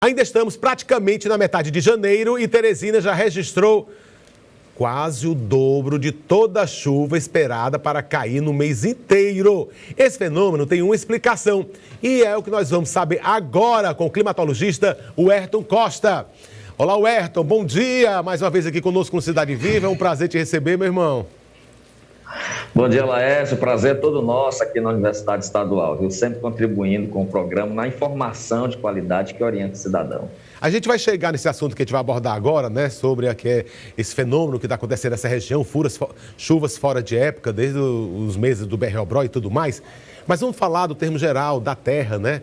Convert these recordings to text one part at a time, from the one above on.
Ainda estamos praticamente na metade de janeiro e Teresina já registrou quase o dobro de toda a chuva esperada para cair no mês inteiro. Esse fenômeno tem uma explicação e é o que nós vamos saber agora com o climatologista Werton Costa. Olá, Werton, bom dia. Mais uma vez aqui conosco no Cidade Viva. É um prazer te receber, meu irmão. Bom dia, Laércio. O prazer é todo nosso aqui na Universidade Estadual, viu? Sempre contribuindo com o programa na informação de qualidade que orienta o cidadão. A gente vai chegar nesse assunto que a gente vai abordar agora, né? Sobre esse fenômeno que está acontecendo nessa região, chuvas fora de época, desde os meses do Berreobró e tudo mais. Mas vamos falar do termo geral da Terra, né?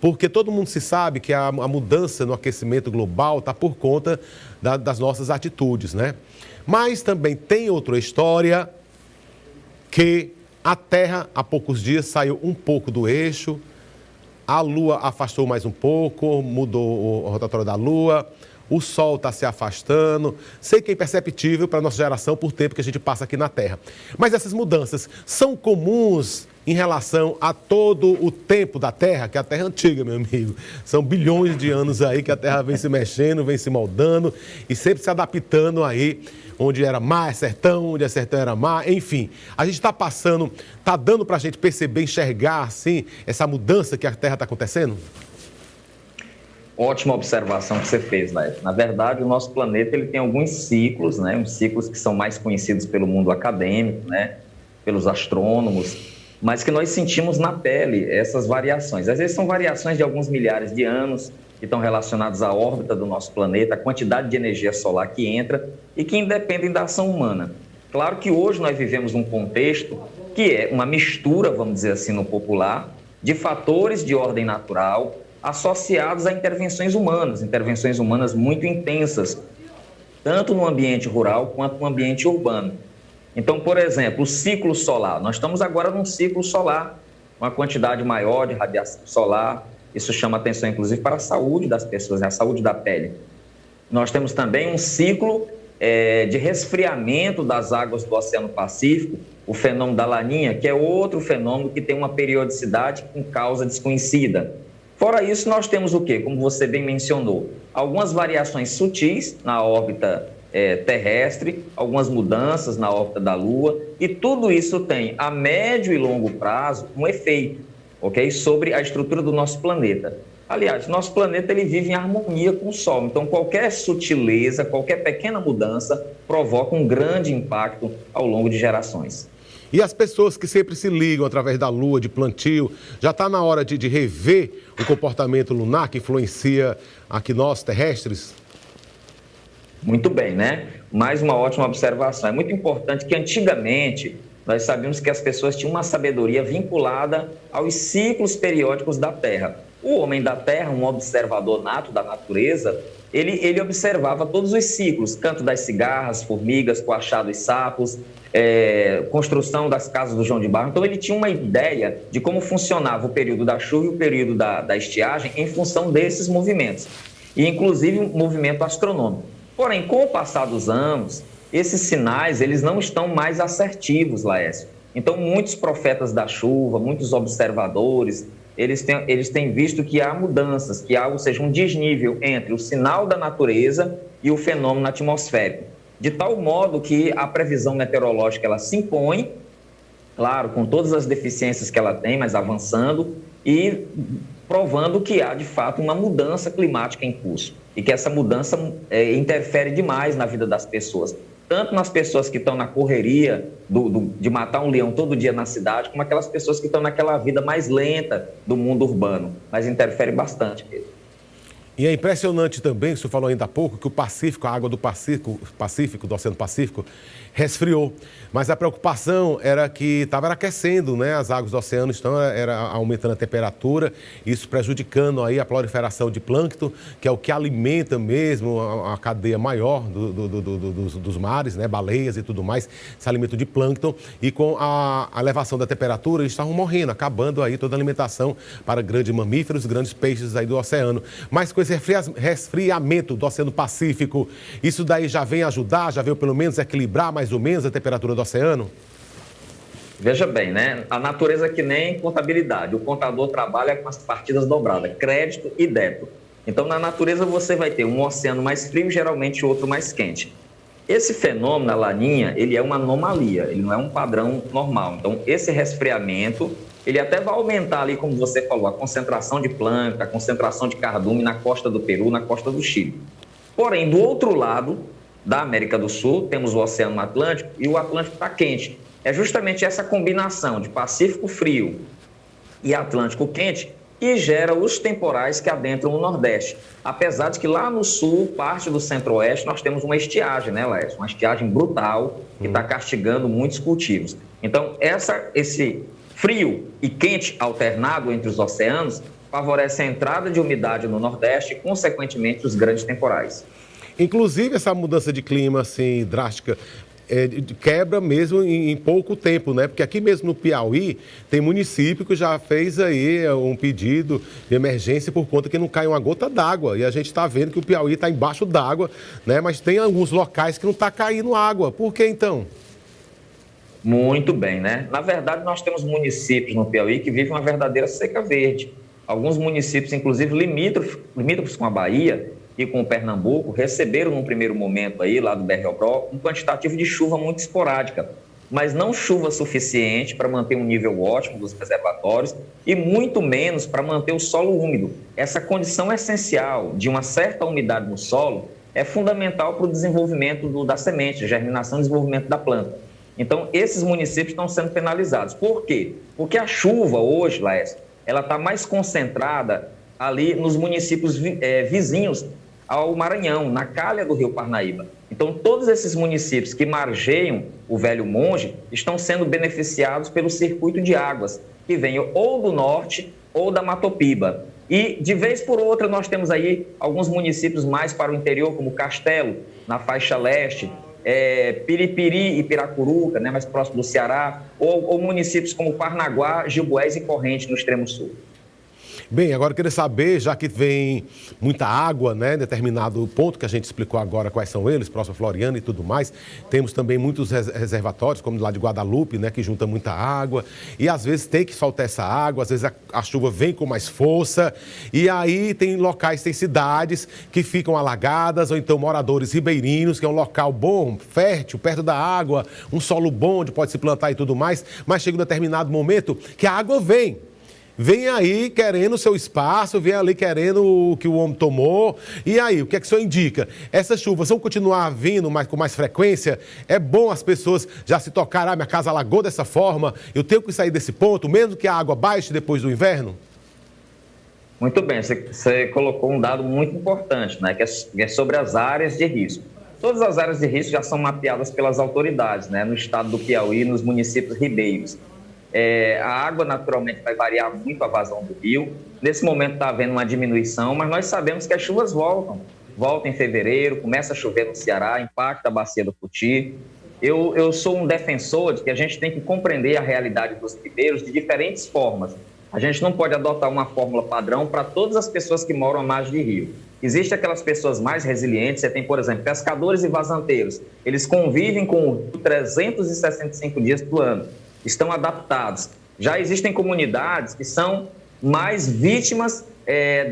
Porque todo mundo se sabe que a mudança no aquecimento global está por conta das nossas atitudes, né? Mas também tem outra história que a Terra, há poucos dias, saiu um pouco do eixo, a Lua afastou mais um pouco, mudou a rotatória da Lua, o Sol está se afastando. Sei que é imperceptível para a nossa geração por tempo que a gente passa aqui na Terra. Mas essas mudanças são comuns em relação a todo o tempo da Terra, que a Terra é antiga, meu amigo. São bilhões de anos aí que a Terra vem se mexendo, vem se moldando e sempre se adaptando aí, onde era mar é sertão, onde é sertão era mar, enfim. A gente está passando, está dando para a gente perceber, enxergar, assim, essa mudança que a Terra está acontecendo? Ótima observação que você fez, Laércio. Na verdade, o nosso planeta ele tem alguns ciclos, né? Uns ciclos que são mais conhecidos pelo mundo acadêmico, né? Pelos astrônomos, mas que nós sentimos na pele essas variações. Às vezes são variações de alguns milhares de anos, que estão relacionados à órbita do nosso planeta, a quantidade de energia solar que entra e que independem da ação humana. Claro que hoje nós vivemos um contexto que é uma mistura, vamos dizer assim, no popular, de fatores de ordem natural associados a intervenções humanas muito intensas, tanto no ambiente rural quanto no ambiente urbano. Então, por exemplo, o ciclo solar. Nós estamos agora num ciclo solar, uma quantidade maior de radiação solar. Isso chama atenção, inclusive, para a saúde das pessoas, a saúde da pele. Nós temos também um ciclo de resfriamento das águas do Oceano Pacífico, o fenômeno da Laninha, que é outro fenômeno que tem uma periodicidade com causa desconhecida. Fora isso, nós temos o quê? Como você bem mencionou, algumas variações sutis na órbita terrestre, algumas mudanças na órbita da Lua, e tudo isso tem, a médio e longo prazo, um efeito, ok? Sobre a estrutura do nosso planeta. Aliás, nosso planeta ele vive em harmonia com o Sol, então qualquer sutileza, qualquer pequena mudança provoca um grande impacto ao longo de gerações. E as pessoas que sempre se ligam através da Lua, de plantio, já está na hora de rever o comportamento lunar que influencia aqui nós, terrestres? Muito bem, né? Mais uma ótima observação. É muito importante que antigamente nós sabíamos que as pessoas tinham uma sabedoria vinculada aos ciclos periódicos da Terra. O homem da Terra, um observador nato da natureza, ele observava todos os ciclos, canto das cigarras, formigas, coachá dos sapos, construção das casas do João de Barro. Então ele tinha uma ideia de como funcionava o período da chuva e o período da estiagem em função desses movimentos, e inclusive um movimento astronômico. Porém, com o passar dos anos, esses sinais eles não estão mais assertivos, Laércio. Então, muitos profetas da chuva, muitos observadores, eles têm visto que há mudanças, que há, ou seja, um desnível entre o sinal da natureza e o fenômeno atmosférico. De tal modo que a previsão meteorológica ela se impõe, claro, com todas as deficiências que ela tem, mas avançando e provando que há, de fato, uma mudança climática em curso e que essa mudança interfere demais na vida das pessoas, tanto nas pessoas que estão na correria de matar um leão todo dia na cidade, como aquelas pessoas que estão naquela vida mais lenta do mundo urbano, mas interfere bastante mesmo. E é impressionante também, o senhor falou ainda há pouco, que o Pacífico, a água do Pacífico, do Oceano Pacífico, resfriou. Mas a preocupação era que estava aquecendo, né? As águas do oceano estão aumentando a temperatura, isso prejudicando aí a proliferação de plâncton, que é o que alimenta mesmo a cadeia maior dos mares, né? Baleias e tudo mais, se alimentam de plâncton. E com a elevação da temperatura, eles estavam morrendo, acabando aí toda a alimentação para grandes mamíferos, grandes peixes aí do oceano. Mas com esse resfriamento do Oceano Pacífico, isso daí já vem ajudar, já veio pelo menos equilibrar mais ou menos a temperatura do oceano? Veja bem, né? A natureza é que nem contabilidade. O contador trabalha com as partidas dobradas, crédito e débito. Então, na natureza, você vai ter um oceano mais frio e geralmente outro mais quente. Esse fenômeno, a laninha, ele é uma anomalia, ele não é um padrão normal. Então, esse resfriamento, ele até vai aumentar ali, como você falou, a concentração de plâncton, a concentração de cardume na costa do Peru, na costa do Chile. Porém, do outro lado da América do Sul, temos o Oceano Atlântico e o Atlântico está quente. É justamente essa combinação de Pacífico frio e Atlântico quente que gera os temporais que adentram o Nordeste. Apesar de que lá no Sul, parte do Centro-Oeste, nós temos uma estiagem, né, Laércio? Uma estiagem brutal que está castigando muitos cultivos. Então, esse frio e quente alternado entre os oceanos favorece a entrada de umidade no Nordeste e, consequentemente, os grandes temporais. Inclusive, essa mudança de clima assim, drástica quebra mesmo em pouco tempo, né? Porque aqui mesmo no Piauí tem município que já fez aí um pedido de emergência por conta que não cai uma gota d'água. E a gente está vendo que o Piauí está embaixo d'água, né? Mas tem alguns locais que não está caindo água. Por que então? Muito bem, né? Na verdade, nós temos municípios no Piauí que vivem uma verdadeira seca verde. Alguns municípios, inclusive limítrofes com a Bahia e com o Pernambuco, receberam num primeiro momento aí, lá do BR-Obró, um quantitativo de chuva muito esporádica, mas não chuva suficiente para manter um nível ótimo dos reservatórios e muito menos para manter o solo úmido. Essa condição essencial de uma certa umidade no solo é fundamental para o desenvolvimento da semente, germinação e desenvolvimento da planta. Então, esses municípios estão sendo penalizados. Por quê? Porque a chuva hoje, Laércio, ela está mais concentrada ali nos municípios vizinhos ao Maranhão, na calha do Rio Parnaíba. Então, todos esses municípios que margeiam o Velho Monte estão sendo beneficiados pelo circuito de águas, que vem ou do norte ou da Matopiba. E, de vez por outra, nós temos aí alguns municípios mais para o interior, como Castelo, na faixa leste, Piripiri e Piracuruca, né, mais próximo do Ceará, ou municípios como Parnaguá, Gilboés e Corrente, no extremo sul. Bem, agora eu queria saber, já que vem muita água, né, em determinado ponto que a gente explicou agora quais são eles, próximo a Floriana e tudo mais, temos também muitos reservatórios, como lá de Guadalupe, né, que junta muita água, e às vezes tem que soltar essa água, às vezes a chuva vem com mais força, e aí tem locais, tem cidades que ficam alagadas, ou então moradores ribeirinhos, que é um local bom, fértil, perto da água, um solo bom onde pode se plantar e tudo mais, mas chega um determinado momento que a água vem aí querendo o seu espaço, vem ali querendo o que o homem tomou. E aí, o que é que o senhor indica? Essas chuvas vão continuar vindo com mais frequência? É bom as pessoas já se tocarem, minha casa alagou dessa forma, eu tenho que sair desse ponto, mesmo que a água baixe depois do inverno? Muito bem, você colocou um dado muito importante, né, que é sobre as áreas de risco. Todas as áreas de risco já são mapeadas pelas autoridades, né, no estado do Piauí, nos municípios ribeiros. A água naturalmente vai variar muito a vazão do rio. Nesse momento está havendo uma diminuição, mas nós sabemos que as chuvas voltam em fevereiro, começa a chover no Ceará, impacta a bacia do Puti. Eu sou um defensor de que a gente tem que compreender a realidade dos ribeiros de diferentes formas. A gente não pode adotar uma fórmula padrão para todas as pessoas que moram à margem de rio. Existem aquelas pessoas mais resilientes, você tem, por exemplo, pescadores e vazanteiros. Eles convivem com o rio 365 dias do ano. Estão adaptados. Já existem comunidades que são mais vítimas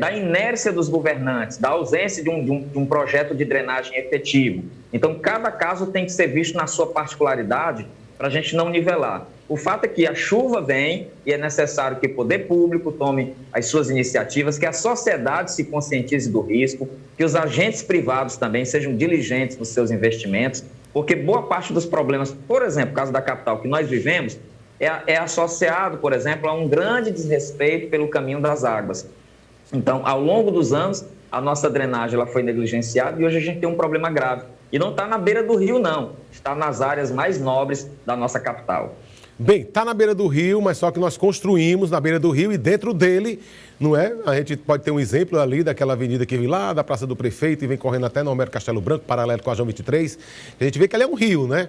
da inércia dos governantes, da ausência de um projeto de drenagem efetivo. Então, cada caso tem que ser visto na sua particularidade para a gente não nivelar. O fato é que a chuva vem e é necessário que o poder público tome as suas iniciativas, que a sociedade se conscientize do risco, que os agentes privados também sejam diligentes nos seus investimentos, porque boa parte dos problemas, por exemplo, no caso da capital que nós vivemos, é associado, por exemplo, a um grande desrespeito pelo caminho das águas. Então, ao longo dos anos, a nossa drenagem ela foi negligenciada e hoje a gente tem um problema grave. E não está na beira do rio, não. Está nas áreas mais nobres da nossa capital. Bem, está na beira do rio, mas só que nós construímos na beira do rio e dentro dele, não é? A gente pode ter um exemplo ali daquela avenida que vem lá da Praça do Prefeito e vem correndo até no Homero Castelo Branco, paralelo com a João 23. A gente vê que ali é um rio, né?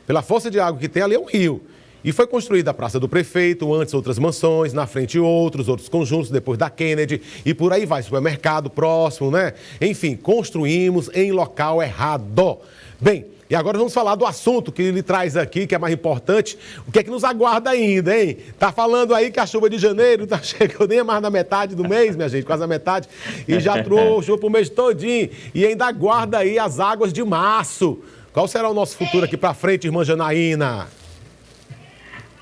Pela força de água que tem, ali é um rio. E foi construída a Praça do Prefeito, antes outras mansões, na frente outros conjuntos, depois da Kennedy, e por aí vai, supermercado próximo, né? Enfim, construímos em local errado. Bem, E agora vamos falar do assunto que ele traz aqui, que é mais importante. O que é que nos aguarda ainda, hein? Tá falando aí que a chuva de janeiro tá chegando nem mais na metade do mês, minha gente, quase a metade, e já trouxe chuva pro mês todinho. E ainda aguarda aí as águas de março. Qual será o nosso futuro aqui para frente, irmã Janaína?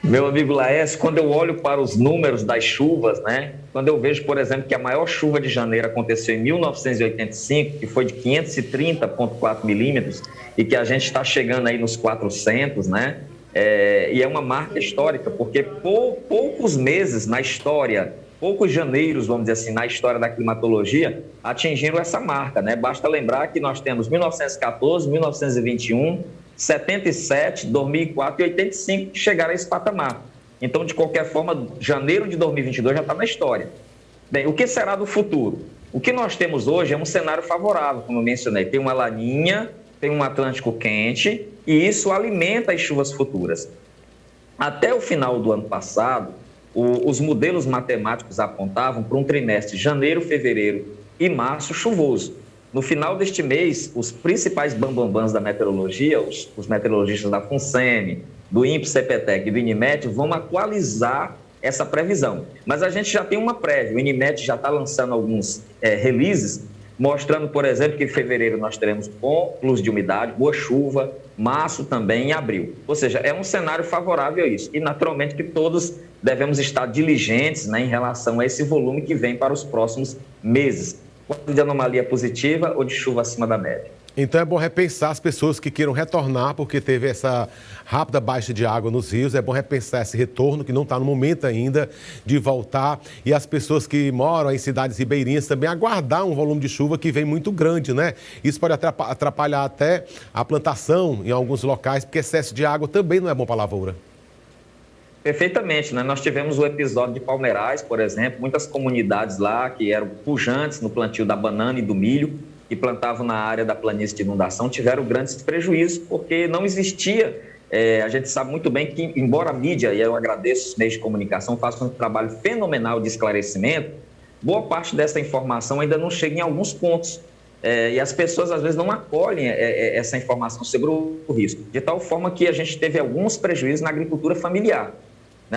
Meu amigo Laércio, quando eu olho para os números das chuvas, né? Quando eu vejo, por exemplo, que a maior chuva de janeiro aconteceu em 1985, que foi de 530,4 milímetros, e que a gente está chegando aí nos 400, né? E é uma marca histórica, porque poucos meses na história, poucos janeiros, vamos dizer assim, na história da climatologia, atingiram essa marca, né? Basta lembrar que nós temos 1914, 1921, 77, 2004 e 85 que chegaram a esse patamar. Então, de qualquer forma, janeiro de 2022 já está na história. Bem, o que será do futuro? O que nós temos hoje é um cenário favorável, como eu mencionei. Tem uma laninha, tem um Atlântico quente e isso alimenta as chuvas futuras. Até o final do ano passado, os modelos matemáticos apontavam para um trimestre janeiro, fevereiro e março chuvoso. No final deste mês, os principais bambambãs da meteorologia, os meteorologistas da FUNSEMI, do INPE-CPTEC e do INMET vão atualizar essa previsão. Mas a gente já tem uma prévia, o INMET já está lançando alguns releases, mostrando, por exemplo, que em fevereiro nós teremos bom fluxo de umidade, boa chuva, março também e abril. Ou seja, é um cenário favorável a isso. E, naturalmente, que todos devemos estar diligentes, né, em relação a esse volume que vem para os próximos meses. De anomalia positiva ou de chuva acima da média. Então é bom repensar as pessoas que queiram retornar, porque teve essa rápida baixa de água nos rios, é bom repensar esse retorno, que não está no momento ainda de voltar, e as pessoas que moram em cidades ribeirinhas também aguardar um volume de chuva que vem muito grande, né? Isso pode atrapalhar até a plantação em alguns locais, porque excesso de água também não é bom para a lavoura. Perfeitamente, né? Nós tivemos o episódio de Palmeirais, por exemplo, muitas comunidades lá que eram pujantes no plantio da banana e do milho, que plantavam na área da planície de inundação, tiveram grandes prejuízos, porque não existia, a gente sabe muito bem que, embora a mídia, e eu agradeço os meios de comunicação, façam um trabalho fenomenal de esclarecimento, boa parte dessa informação ainda não chega em alguns pontos, e as pessoas às vezes não acolhem essa informação sobre o risco, de tal forma que a gente teve alguns prejuízos na agricultura familiar.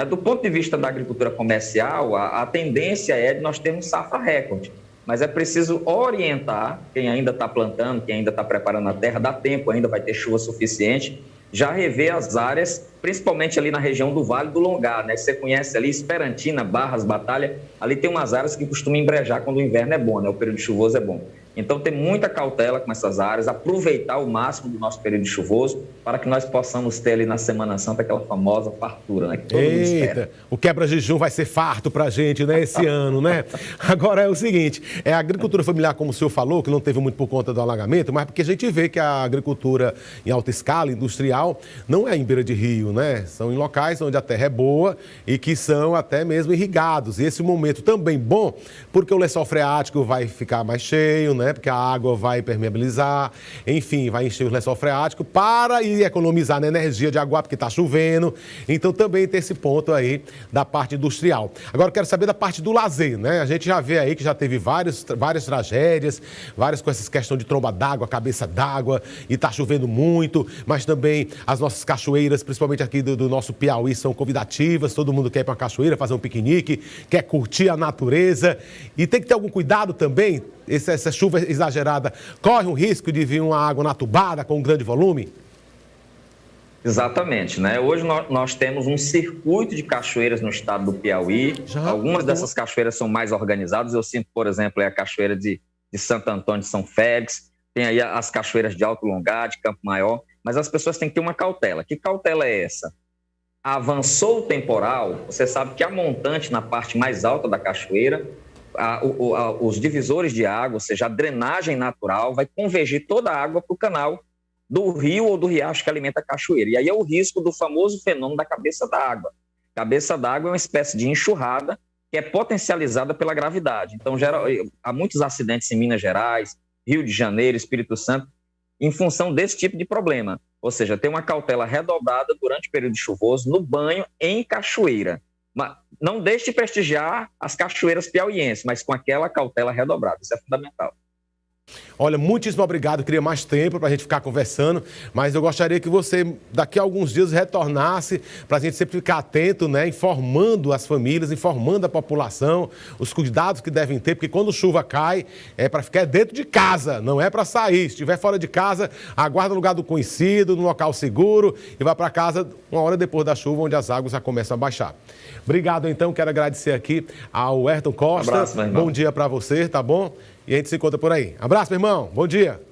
Do ponto de vista da agricultura comercial, a tendência é de nós termos safra recorde, mas é preciso orientar quem ainda está plantando, quem ainda está preparando a terra, dá tempo ainda, vai ter chuva suficiente, já rever as áreas, principalmente ali na região do Vale do Longá, né? Você conhece ali Esperantina, Barras, Batalha, ali tem umas áreas que costumam embrejar quando o inverno é bom, né? O período chuvoso é bom. Então, ter muita cautela com essas áreas, aproveitar o máximo do nosso período chuvoso para que nós possamos ter ali na Semana Santa aquela famosa fartura, né? Que todo mundo espera. O quebra-jejum vai ser farto para a gente, né, esse ano, né? Agora é o seguinte, a agricultura familiar, como o senhor falou, que não teve muito por conta do alagamento, mas porque a gente vê que a agricultura em alta escala, industrial, não é em beira de rio, né? São em locais onde a terra é boa e que são até mesmo irrigados. E esse momento também bom, porque o lençol freático vai ficar mais cheio, né? Porque a água vai permeabilizar, enfim, vai encher o lençol freático para ir economizar na energia de água, porque está chovendo. Então também tem esse ponto aí da parte industrial. Agora eu quero saber da parte do lazer, né? A gente já vê aí que já teve várias tragédias, várias com essas questões de tromba d'água, cabeça d'água, e está chovendo muito, mas também as nossas cachoeiras, principalmente aqui do nosso Piauí, são convidativas, todo mundo quer ir para uma cachoeira, fazer um piquenique, quer curtir a natureza, e tem que ter algum cuidado também. Essa chuva exagerada corre um risco de vir uma água natubada com um grande volume? Exatamente, né? Hoje nós temos um circuito de cachoeiras no estado do Piauí. Algumas dessas cachoeiras são mais organizadas. Eu sinto, por exemplo, a cachoeira de Santo Antônio de São Félix, tem aí as cachoeiras de Alto Longá, de Campo Maior, mas as pessoas têm que ter uma cautela. Que cautela é essa? Avançou o temporal, você sabe que a montante na parte mais alta da cachoeira, os divisores de água, ou seja, a drenagem natural, vai convergir toda a água para o canal do rio ou do riacho que alimenta a cachoeira. E aí é o risco do famoso fenômeno da cabeça d'água. Cabeça d'água é uma espécie de enxurrada que é potencializada pela gravidade. Então, há muitos acidentes em Minas Gerais, Rio de Janeiro, Espírito Santo, em função desse tipo de problema. Ou seja, tem uma cautela redobrada durante o período chuvoso no banho em cachoeira. Mas não deixe de prestigiar as cachoeiras piauienses, mas com aquela cautela redobrada. Isso é fundamental. Olha, muitíssimo obrigado. Eu queria mais tempo para a gente ficar conversando, mas eu gostaria que você, daqui a alguns dias, retornasse para a gente sempre ficar atento, né? Informando as famílias, informando a população, os cuidados que devem ter, porque quando chuva cai, é para ficar dentro de casa, não é para sair. Se estiver fora de casa, aguarda no lugar do conhecido, no local seguro e vai para casa uma hora depois da chuva, onde as águas já começam a baixar. Obrigado, então. Quero agradecer aqui ao Ayrton Costa. Abraço, meu irmão. Bom dia para você, tá bom? E a gente se encontra por aí. Abraço, meu irmão. Bom dia.